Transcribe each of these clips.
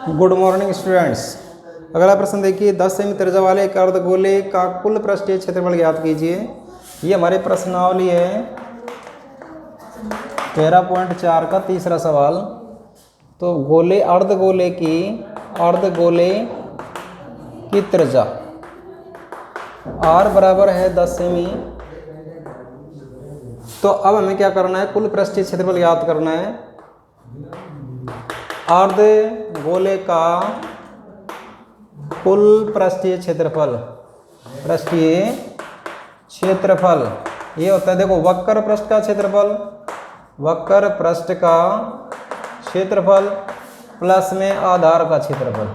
Good morning students. अगला प्रश्न देखिए, 10 सेमी त्रिज्या वाले एक अर्धगोले का कुल पृष्ठीय क्षेत्रफल ज्ञात कीजिए। ये हमारे प्रश्नावली है 13.4 का तीसरा सवाल। तो अर्धगोले की त्रिज्या r बराबर है 10 सेमी। तो अब हमें क्या करना है, कुल पृष्ठीय क्षेत्रफल ज्ञात करना है। अर्धगोले का कुल पृष्ठीय क्षेत्रफल ये होता है, देखो, वक्र पृष्ठ का क्षेत्रफल प्लस में आधार का क्षेत्रफल।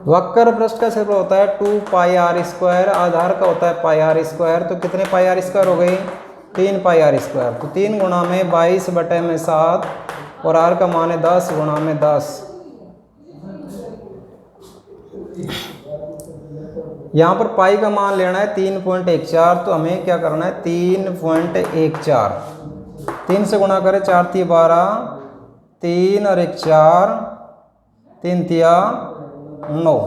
वक्र पृष्ठ का क्षेत्रफल होता है 2 पाई आर स्क्वायर, आधार का होता है पाई आर स्क्वायर। तो कितने पाई आर स्क्वायर हो गई? 3 पाई आर स्क्वायर। तो 3 गुणा में 22/7 और आर का मान है 10 गुणा में 10। यहाँ पर पाई का मान लेना है 3.14। तो हमें क्या करना है, 3.14 3 से गुणा करें, 4 × 12, 3 और 1 4, 3 × 9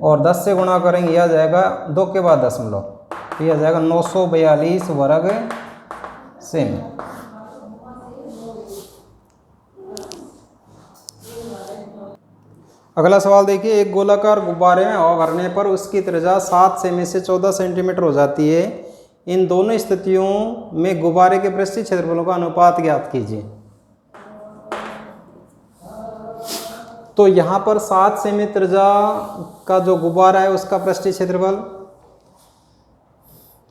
और 10 से गुणा करेंगे, यह आ जाएगा 2 के बाद दशमलव, तो यह आ जाएगा 942 वर्ग सेमी। अगला सवाल देखिए, एक गोलाकार गुब्बारे में हवा भरने पर उसकी त्रिज्या 7 सेमी से 14 सेंटीमीटर हो जाती है। इन दोनों स्थितियों में गुब्बारे के पृष्ठीय क्षेत्रफलों का अनुपात ज्ञात कीजिए। तो यहाँ पर 7 सेमी त्रिज्या का जो गुब्बारा है उसका पृष्ठीय क्षेत्रफल,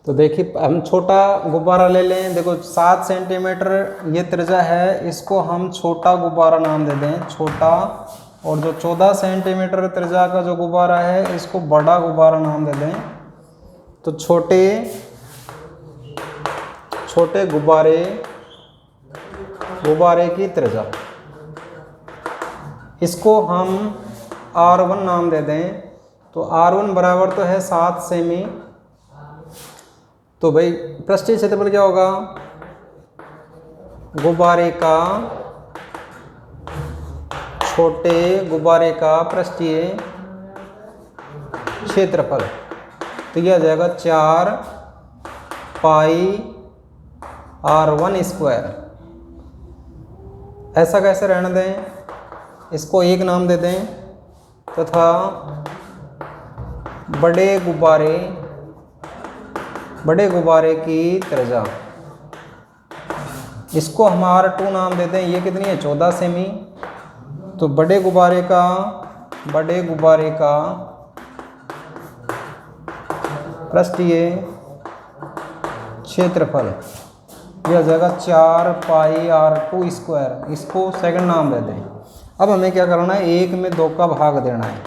तो देखिए हम छोटा गुब्बारा ले लें। देखो 7 सेंटीमीटर ये त्रिज्या है, इसको हम छोटा गुब्बारा नाम दे दें, छोटा। और जो 14 सेंटीमीटर त्रिज्या का जो गुब्बारा है इसको बड़ा गुब्बारा नाम दे दें। तो छोटे गुब्बारे की त्रिज्या, इसको हम R1 नाम दे दें। तो R1 बराबर तो है 7 सेमी। तो भाई पृष्ठीय क्षेत्रफल क्या होगा, छोटे गुब्बारे का पृष्ठीय क्षेत्रफल, तो यह आ जाएगा 4 पाई R1 स्क्वायर। ऐसा कैसे रहने दें, इसको 1 नाम दे दें तथा बड़े गुब्बारे की त्रिज्या, इसको हम R2 नाम दे दें। ये कितनी है, 14 सेमी। तो बड़े गुब्बारे का पृष्ठीय क्षेत्रफल यह आ जाएगा 4 पाई R2 स्क्वायर, इसको सेकंड नाम दे दें। अब हमें क्या करना है, 1 में 2 का भाग देना है।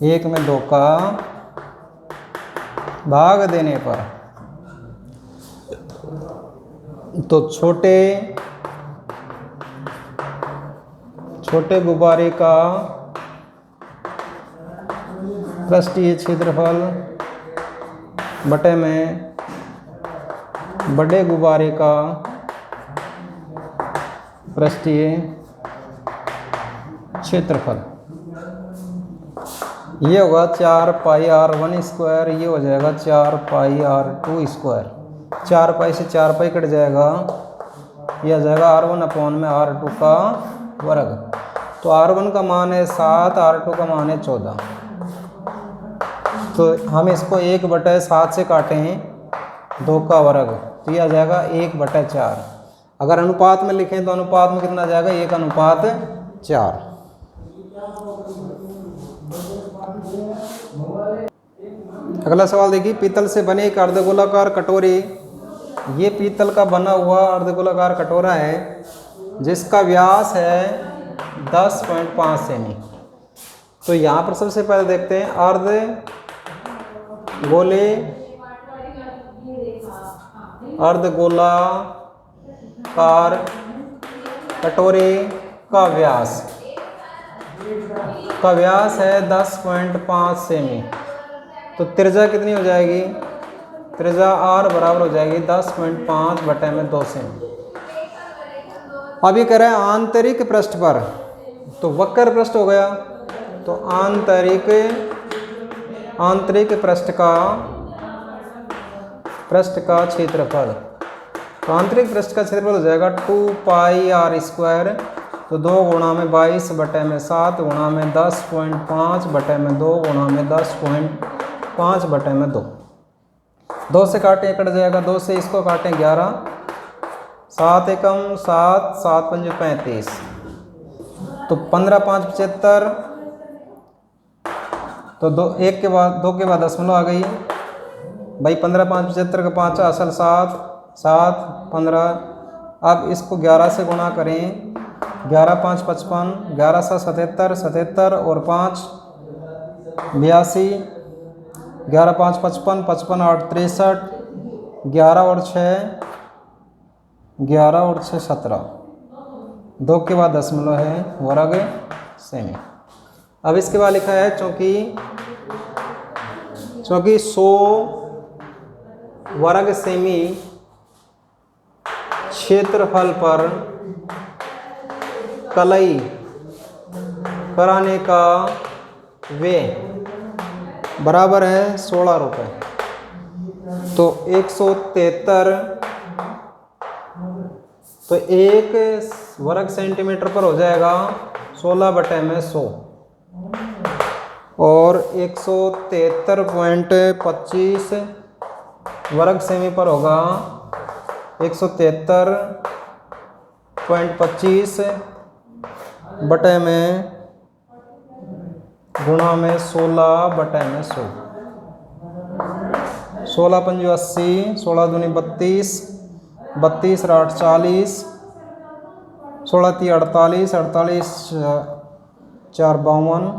1 में 2 का भाग देने पर तो छोटे गुब्बारे का पृष्ठीय क्षेत्रफल बटे में बड़े गुब्बारे का पृष्ठीय क्षेत्रफल, ये होगा 4 पाई R1 स्क्वायर, ये हो जाएगा 4 पाई R2 स्क्वायर। 4 पाई से 4 पाई कट जाएगा, यह आ जाएगा R1/R2 का वर्ग। तो R1 का मान है 7, R2 का मान है 14। तो हम इसको 1/7 से काटें, 2 का वर्ग, तो यह आ जाएगा 1/4। अगर अनुपात में लिखें तो अनुपात में कितना आ जाएगा, 1/4। अगला सवाल देखिए, पीतल से बने एक अर्धगोलाकार कटोरे, ये पीतल का बना हुआ अर्धगोलाकार कटोरा है जिसका व्यास है 10.5 सेमी। तो यहाँ पर सबसे पहले देखते हैं अर्धगोलाकार कटोरे का व्यास है 10.5 सेमी। तो त्रिज्या कितनी हो जाएगी, त्रिज्या R बराबर हो जाएगी 10.5/2 सेमी। अब ये कह रहा है आंतरिक पृष्ठ पर, तो वक्र पृष्ठ हो गया, तो आंतरिक पृष्ठ का क्षेत्रफल, तो आंतरिक पृष्ठ का क्षेत्रफल हो जाएगा 2 पाई आर स्क्वायर, तो 2 गुणा में 22 बटे में 7 गुणा में 10.5 बटे में 2 गुणा में 10.5 बटे में 2। 2 से काटें कट जाएगा, 2 से इसको काटें 11, 7 एकम 7, 7 पंजे 35, तो 15 5 75, तो 2 के बाद दशमलव आ गई भाई, 15 5 75 का 5 असल 7 7 15। अब इसको 11 से गुणा करें, 11 5 55, 11 7 77 77 और 5 82, 11 5 55, 55 8 63, 11 और 6 17, 2 के बाद दशमलव है, वर्ग सेमी। अब इसके बाद लिखा है चूँकि 100 वर्ग सेमी क्षेत्रफल पर कलई कराने का व्यय बराबर है 16 रुपये, तो 173, तो 1 वर्ग सेंटीमीटर पर हो जाएगा 16 बटे में 100, और 173.25 वर्ग सेमी पर होगा 173.25 बटे में गुणा में 16 बटे में 100, 16 पंजे 80, 16 दूनी 32, 32 8 40, 16 3 48, 48 4 52,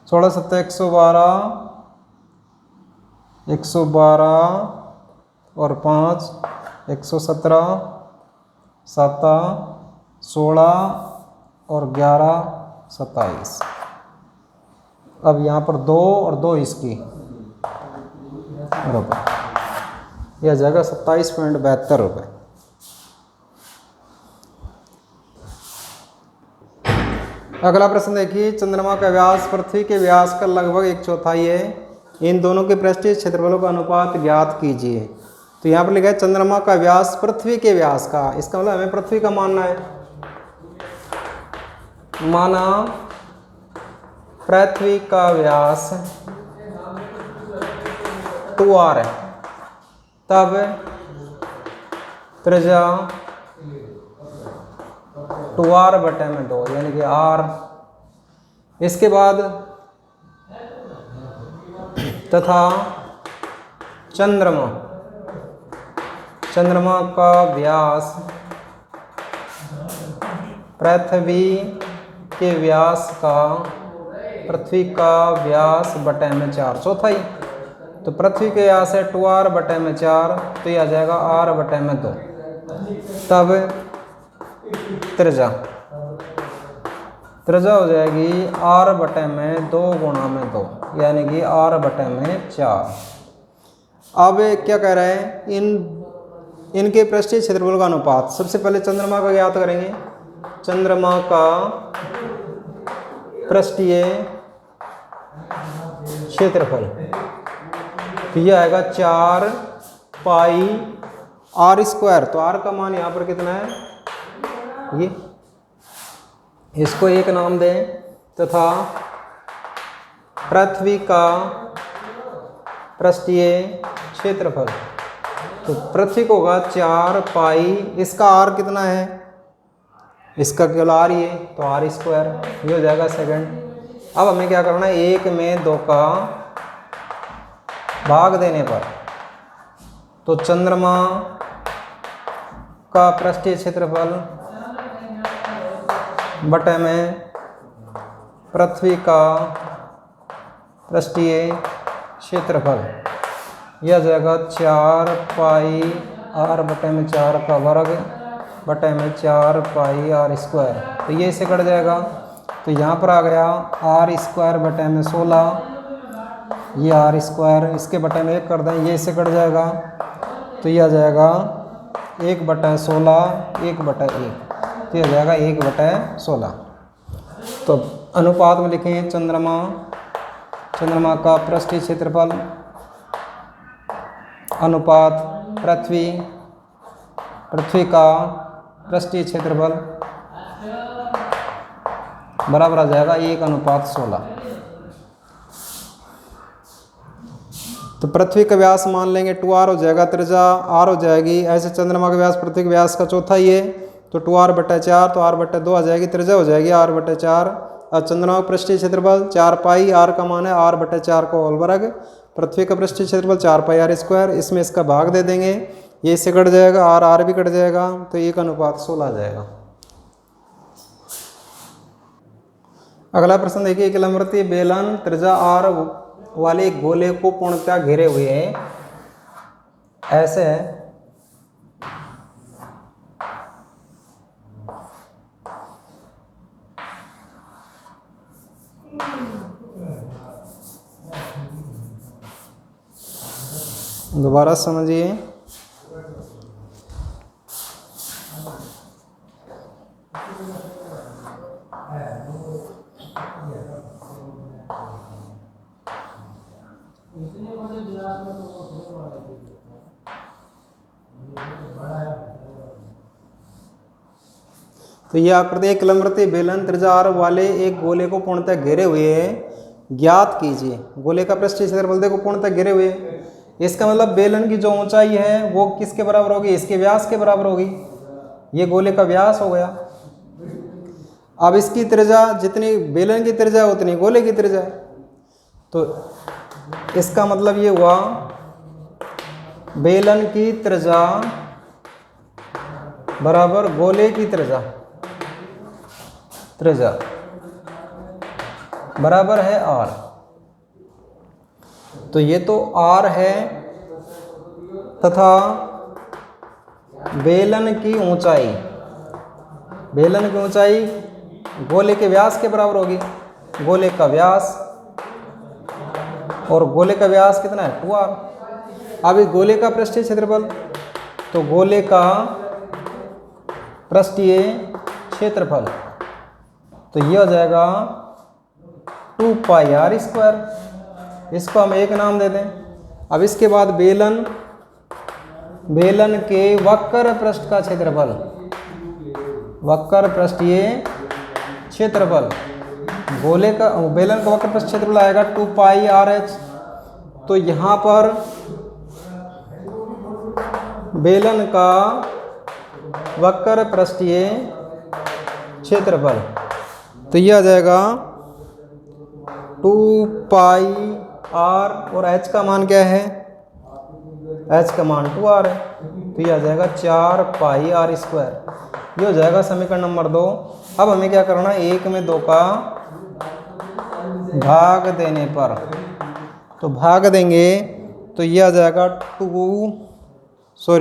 16 7 112, 112 और 5 117, 7 16 और 11 27। अब यहाँ पर 2 और 2 इसकी रुपये, यह जाएगा 27.72 रुपये। अगला प्रश्न देखिए, चंद्रमा का व्यास पृथ्वी के व्यास का लगभग 1/4 है, इन दोनों के पृष्ठीय क्षेत्रफलों का अनुपात ज्ञात कीजिए। तो यहाँ पर लिखा है चंद्रमा का व्यास पृथ्वी के व्यास का, इसका मतलब हमें पृथ्वी का मानना है, माना पृथ्वी का व्यास 2r है, तब त्रिज्या 2r बटे में 2 यानी कि r। इसके बाद तथा चंद्रमा का व्यास पृथ्वी के व्यास का पृथ्वी का व्यास बटे में 4 चौथाई, तो पृथ्वी के व्यास है 2r बटे में 4, तो यह आ जाएगा r बटे में 2। तब त्रिज्या हो जाएगी r बटे में 2 गुणा में 2 यानी कि r बटे में 4। अब क्या कह रहे हैं, इनके पृष्ठीय क्षेत्रफल का अनुपात। सबसे पहले चंद्रमा का ज्ञात करेंगे, चंद्रमा का पृष्ठीय क्षेत्रफल, तो यह आएगा 4 पाई r स्क्वायर। तो r का मान यहाँ पर कितना है, ये इसको 1 नाम दें, तथा पृथ्वी का पृष्ठीय क्षेत्रफल, तो पृथ्वी को होगा 4 पाई, इसका r कितना है, इसका केवल r ही है, तो r स्क्वायर, ये हो जाएगा सेकंड। अब हमें क्या करना है, 1 में 2 का भाग देने पर, तो चंद्रमा का पृष्ठीय क्षेत्रफल बटे में पृथ्वी का पृष्ठीय क्षेत्रफल, यह जाएगा 4 पाई r बटे में 4 का वर्ग बटे में 4 पाई r स्क्वायर, तो ये इसे कट जाएगा, तो यहाँ पर आ गया r स्क्वायर बटे में 16, ये r स्क्वायर, इसके बटे में 1 कर दें, ये इसे कट जाएगा, तो यह आ जाएगा 1/16 1/1, तो यह हो जाएगा 1/16। तो अनुपात में लिखेंगे चंद्रमा का पृष्ठीय क्षेत्रफल अनुपात पृथ्वी का पृष्ठीय क्षेत्रफल बराबर आ जाएगा 1/16। तो पृथ्वी का व्यास मान लेंगे 2r हो जाएगा, त्रिज्या r हो जाएगी। ऐसे चंद्रमा का व्यास पृथ्वी के व्यास का चौथा ही है, तो 2r/4, तो r/2 आ जाएगी, त्रिज्या हो जाएगी r/4। और चंद्रमा का पृष्ठीय क्षेत्रफल 4 पाई, r का मान है r/4 का होल वर्ग। पृथ्वी का पृष्ठीय क्षेत्रफल 4 पाई r², इसमें इसका भाग दे देंगे, ये इससे कट जाएगा, r भी कट जाएगा, तो 1/16 आ जाएगा। अगला प्रश्न देखिए, एक लंबवृत्तीय बेलन त्रिज्या r वाले गोले को पूर्णतः घेरे हुए है, ऐसे है। दोबारा समझिए, तो यह आकृति एक लंबवृत्तीय बेलन त्रिज्या r वाले एक गोले को पूर्णतः घेरे हुए है। ज्ञात कीजिए गोले का पृष्ठीय क्षेत्रफल, देखो पूर्णतः घेरे हुए, इसका मतलब बेलन की जो ऊंचाई है वो किसके बराबर होगी, इसके व्यास के बराबर होगी। ये गोले का व्यास हो गया। अब इसकी त्रिज्या जितनी बेलन की त्रिज्या उतनी गोले की त्रिज्या, तो इसका मतलब ये हुआ बेलन की त्रिज्या बराबर गोले की त्रिज्या बराबर है r। तो ये तो r है तथा बेलन की ऊंचाई गोले के व्यास के बराबर होगी। गोले का व्यास, और गोले का व्यास कितना है 2r। अब इस गोले का पृष्ठीय क्षेत्रफल, तो गोले का पृष्ठीय क्षेत्रफल, तो यह हो जाएगा 2 पाई r²। इसको हम एक नाम दे दें। अब इसके बाद बेलन के वक्र पृष्ठ का क्षेत्रफल, वक्र पृष्ठीय क्षेत्रफल, गोले का बेलन का वक्र पृष्ठ क्षेत्रफल आएगा 2 पाई RH। तो यहाँ पर बेलन का वक्र पृष्ठीय क्षेत्रफल, तो यह आ जाएगा 2 पाई r, और h का मान क्या है, h का मान 2r है, तो यह आ जाएगा 4 पाई r²। ये हो जाएगा समीकरण नंबर 2। अब हमें क्या करना है, 1 में 2 का भाग देने पर, तो भाग देंगे तो यह आ जाएगा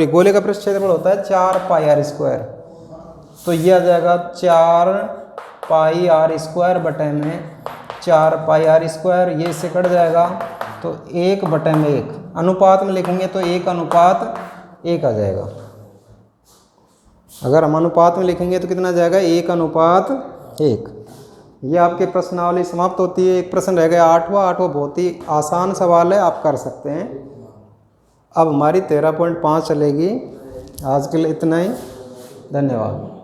गोले का पृष्ठ क्षेत्रफल होता है 4 पाई r², तो यह आ जाएगा 4 पाई r² बटे में 4 पाई r², ये इससे कट जाएगा, तो 1/1 अनुपात में लिखेंगे तो 1/1 आ जाएगा। अगर हम अनुपात में लिखेंगे तो कितना जाएगा 1/1। ये आपके प्रश्नावली समाप्त होती है। एक प्रश्न रह गया 8वां बहुत ही आसान सवाल है, आप कर सकते हैं। अब हमारी 13.5 चलेगी। आज के लिए इतना ही, धन्यवाद।